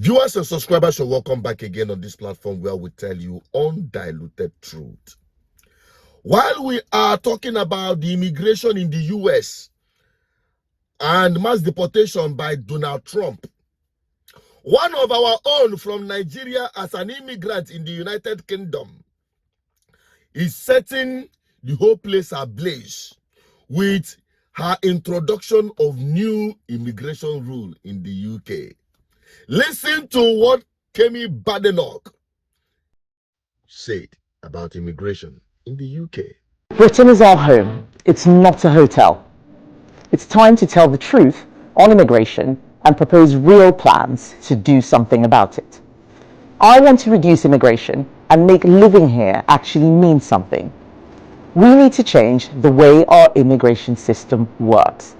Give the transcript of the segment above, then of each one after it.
Viewers and subscribers, you're welcome back again on this platform where we tell you undiluted truth. While we are talking about the immigration in the US and mass deportation by Donald Trump, one of our own from Nigeria as an immigrant in the United Kingdom is setting the whole place ablaze with her introduction of new immigration rule in the UK. Listen to what Kemi Badenoch said about immigration in the UK. Britain is our home. It's not a hotel. It's time to tell the truth on immigration and propose real plans to do something about it. I want to reduce immigration and make living here actually mean something. We need to change the way our immigration system works.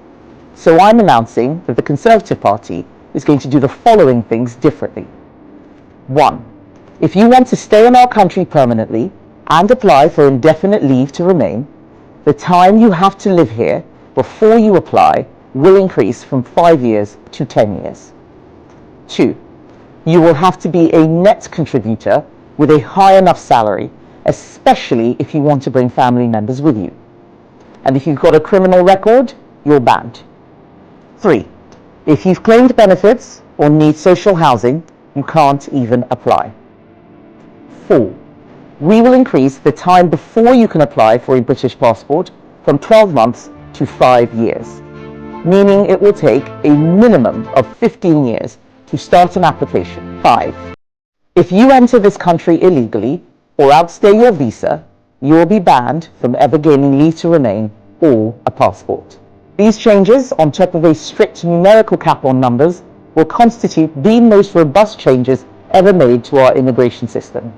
So I'm announcing that the Conservative Party is going to do the following things differently. 1. If you want to stay in our country permanently and apply for indefinite leave to remain, the time you have to live here before you apply will increase from 5 years to 10 years. 2. You will have to be a net contributor with a high enough salary, especially if you want to bring family members with you. And if you've got a criminal record, you're banned. 3. If you've claimed benefits or need social housing, you can't even apply. 4. We will increase the time before you can apply for a British passport from 12 months to 5 years, meaning it will take a minimum of 15 years to start an application. 5. If you enter this country illegally or outstay your visa, you will be banned from ever gaining leave to remain or a passport. These changes, on top of a strict numerical cap on numbers, will constitute the most robust changes ever made to our immigration system.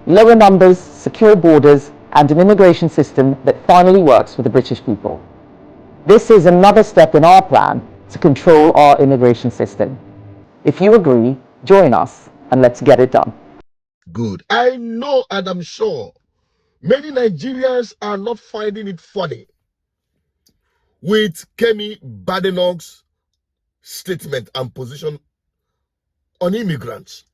Lower numbers, secure borders, and an immigration system that finally works for the British people. This is another step in our plan to control our immigration system. If you agree, join us and let's get it done. Good. I know and I'm sure many Nigerians are not finding it funny with Kemi Badenoch's statement and position on immigrants.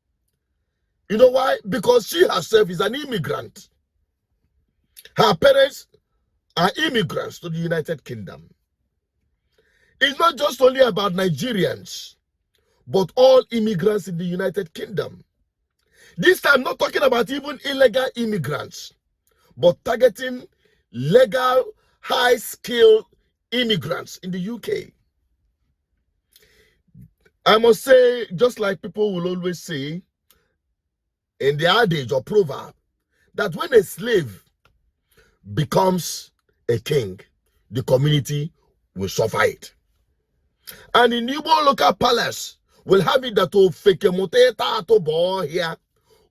You know why? Because she herself is an immigrant. Her parents are immigrants to the United Kingdom. It's not just only about Nigerians, but all immigrants in the United Kingdom. This time, not talking about even illegal immigrants, but targeting legal, high-skilled immigrants in the UK. I must say, just like people will always say in the adage or proverb, that when a slave becomes a king, the community will suffer it. And in Igbo local palace, we'll have it that o feke moteta to bo here,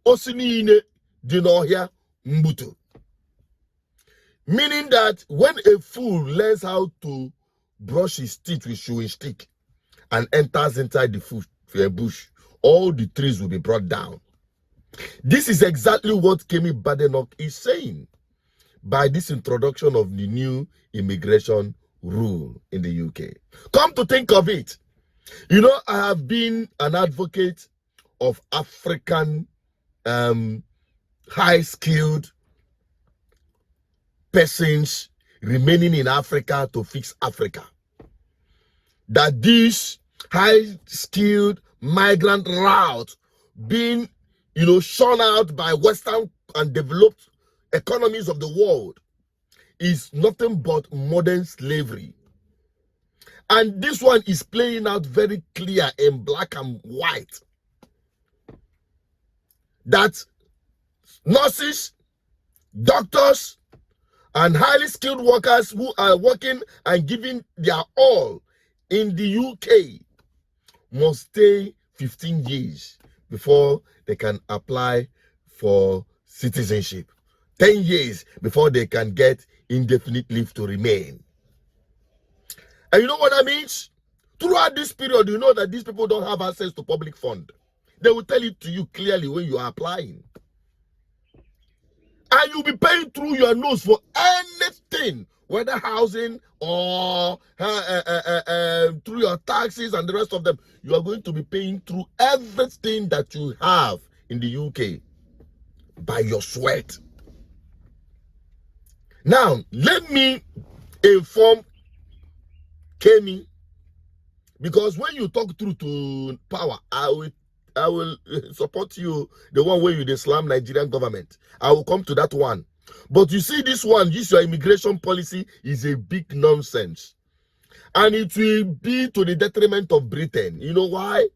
osinine dino here mbutu. Meaning that when a fool learns how to brush his teeth with chewing stick and enters inside the bush, all the trees will be brought down. This is exactly what Kemi Badenoch is saying by this introduction of the new immigration rule in the UK. Come to think of it, you know, I have been an advocate of African high-skilled persons remaining in Africa to fix Africa. That this high-skilled migrant route being, you know, shone out by Western and developed economies of the world is nothing but modern slavery. And this one is playing out very clear in black and white. That nurses, doctors, and highly skilled workers who are working and giving their all in the UK must stay 15 years before they can apply for citizenship. 10 years before they can get indefinite leave to remain. And you know what that means? Throughout this period, you know that these people don't have access to public fund. They will tell it to you clearly when you are applying. And you'll be paying through your nose for anything whether housing or through your taxes and the rest of them, you are going to be paying through everything that you have in the UK by your sweat. Now, let me inform Kemi, because when you talk through to power, I will support you, the one where you the Islam Nigerian government. I will come to that one. But you see, this one, this your immigration policy is a big nonsense. And it will be to the detriment of Britain. You know why?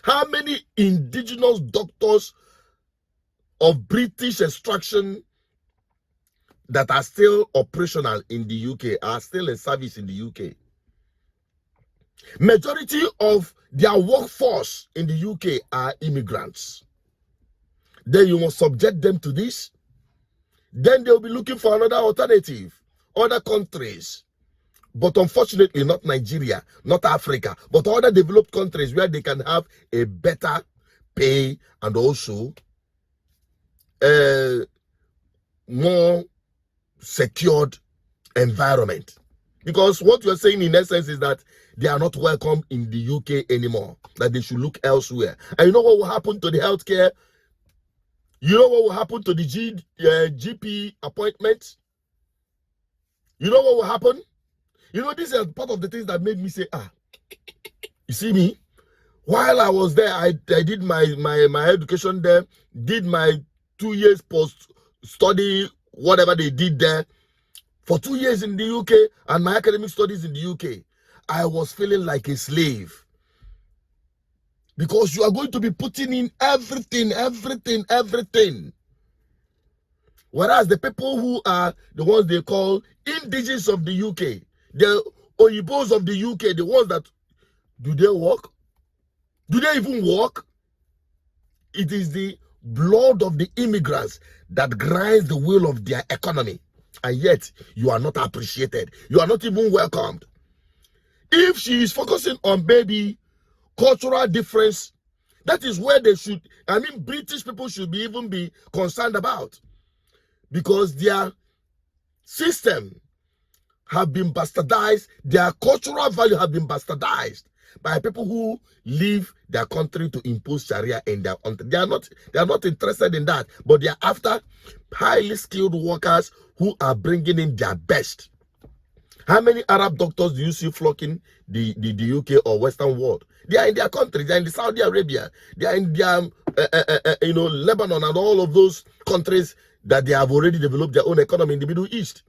How many indigenous doctors of British extraction that are still operational in the UK, are still in service in the UK? Majority of their workforce in the UK are immigrants. Then you must subject them to this. Then they'll be looking for another alternative, other countries. But unfortunately, not Nigeria, not Africa, but other developed countries where they can have a better pay and also more secured environment. Because what you're saying in essence is that they are not welcome in the UK anymore, that they should look elsewhere. And you know what will happen to the healthcare? You know what will happen to the GP appointments? You know what will happen? You know, this is part of the things that made me say, you see me? While I was there, I did my education there, did my 2 years post-study, whatever they did there, for 2 years in the UK, and my academic studies in the UK. I was feeling like a slave. Because you are going to be putting in everything. Whereas the people who are the ones they call indigenous of the UK, the Oyibos of the UK, the ones that, do they work? Do they even work? It is the blood of the immigrants that grinds the wheel of their economy. And yet, you are not appreciated. You are not even welcomed. If she is focusing on baby cultural difference, that is where they should, British people should even be concerned about. Because their system have been bastardized, their cultural value have been bastardized by people who leave their country to impose Sharia in their country. They are not interested in that, but they are after highly skilled workers who are bringing in their best. How many Arab doctors do you see flocking the UK or Western world? They are in their country. They are in the Saudi Arabia. They are in their, Lebanon and all of those countries that they have already developed their own economy in the Middle East.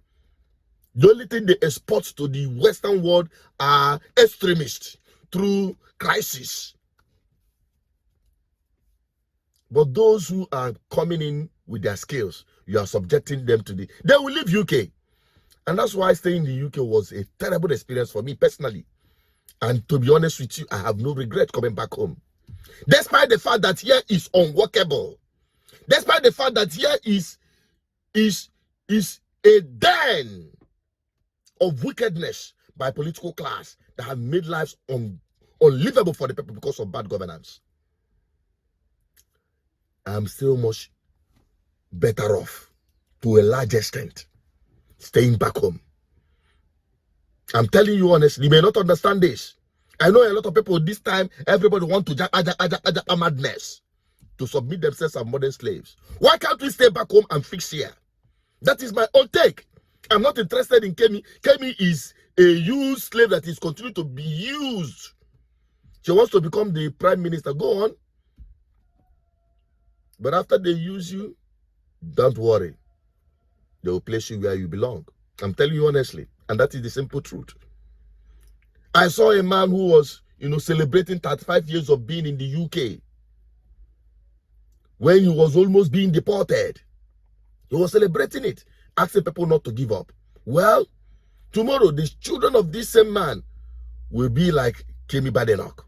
The only thing they export to the Western world are extremists through crisis. But those who are coming in with their skills, you are subjecting them to they will leave UK. And that's why staying in the UK was a terrible experience for me personally. And to be honest with you, I have no regret coming back home. Despite the fact that here is unworkable. Despite the fact that here is a den of wickedness by political class that have made lives unlivable for the people because of bad governance. I'm still much better off to a large extent staying back home. I'm telling you honestly, you may not understand this. I know a lot of people this time, everybody want to madness to submit themselves as modern slaves. Why can't we stay back home and fix here? That is my own take. I'm not interested in Kemi. Kemi is a used slave that is continuing to be used. She wants to become the prime minister. Go on. But after they use you, don't worry. They will place you where you belong. I'm telling you honestly. And that is the simple truth. I saw a man who was, celebrating 35 years of being in the UK. When he was almost being deported. He was celebrating it, asking people not to give up. Well, tomorrow, the children of this same man will be like Kemi Badenoch.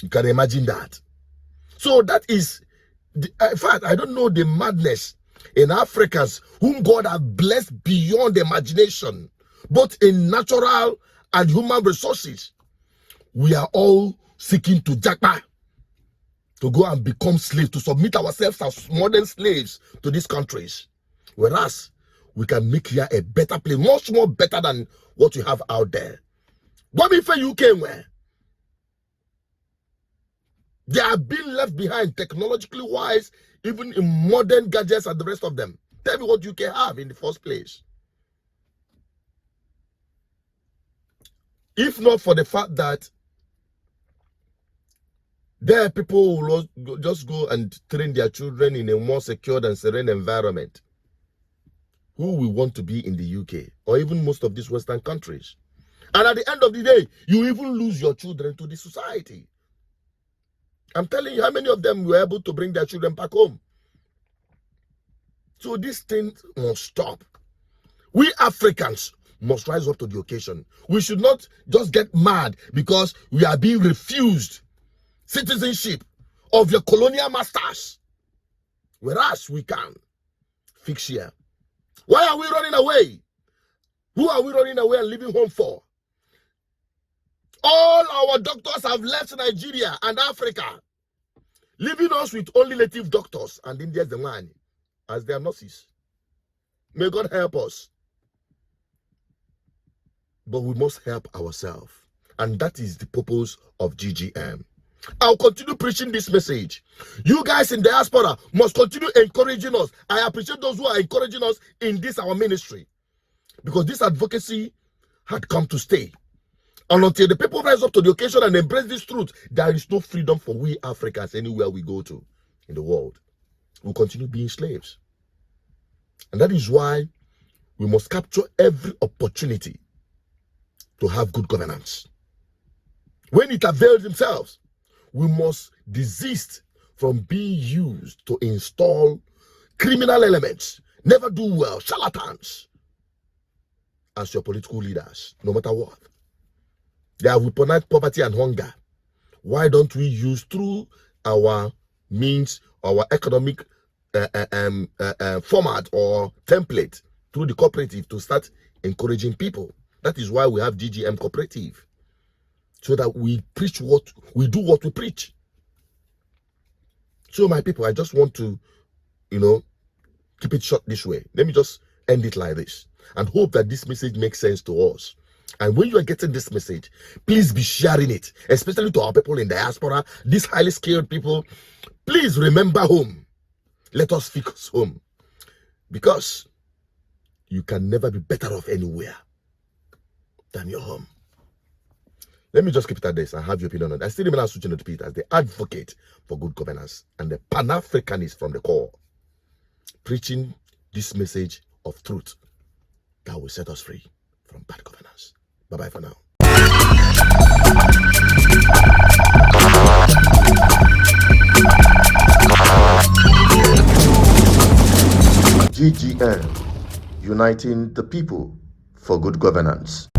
You can imagine that. So that is, in fact, I don't know the madness in Africans whom God has blessed beyond imagination, both in natural and human resources. We are all seeking to jackpot, to go and become slaves, to submit ourselves as modern slaves to these countries. Whereas, we can make here a better place, much more better than what you have out there. What if you came where? They are being left behind technologically wise, even in modern gadgets and the rest of them. Tell me what UK have in the first place. If not for the fact that there are people who will just go and train their children in a more secure and serene environment, who will want to be in the UK or even most of these Western countries? And at the end of the day, you even lose your children to the society. I'm telling you, how many of them were able to bring their children back home? So this thing must stop. We Africans must rise up to the occasion. We should not just get mad because we are being refused citizenship of your colonial masters, whereas we can fix here. Why are we running away? Who are we running away and leaving home for? All our doctors have left Nigeria and Africa, leaving us with only native doctors and Indians the man as their nurses. May God help us. But we must help ourselves. And that is the purpose of GGM. I'll continue preaching this message. You guys in diaspora must continue encouraging us. I appreciate those who are encouraging us in this our ministry, because this advocacy had come to stay. And until the people rise up to the occasion and embrace this truth, there is no freedom for we Africans anywhere we go to in the world. We'll continue being slaves. And that is why we must capture every opportunity to have good governance. When it avails themselves, we must desist from being used to install criminal elements, never do well, charlatans, as your political leaders, no matter what. They have weaponized poverty and hunger. Why don't we use through our means, our economic format or template through the cooperative to start encouraging people? That is why we have GGM cooperative, so that we preach what we do, what we preach. So my people, I just want to, keep it short this way. Let me just end it like this and hope that this message makes sense to us. And when you are getting this message, please be sharing it, especially to our people in diaspora, these highly skilled people. Please remember home. Let us fix home, because you can never be better off anywhere than your home. Let me just keep it at this and have your opinion on it. I still remain switching to repeat as the advocate for good governance and the Pan-Africanist from the core, preaching this message of truth that will set us free from bad governance. Bye-bye for now. GGM, uniting the people for good governance.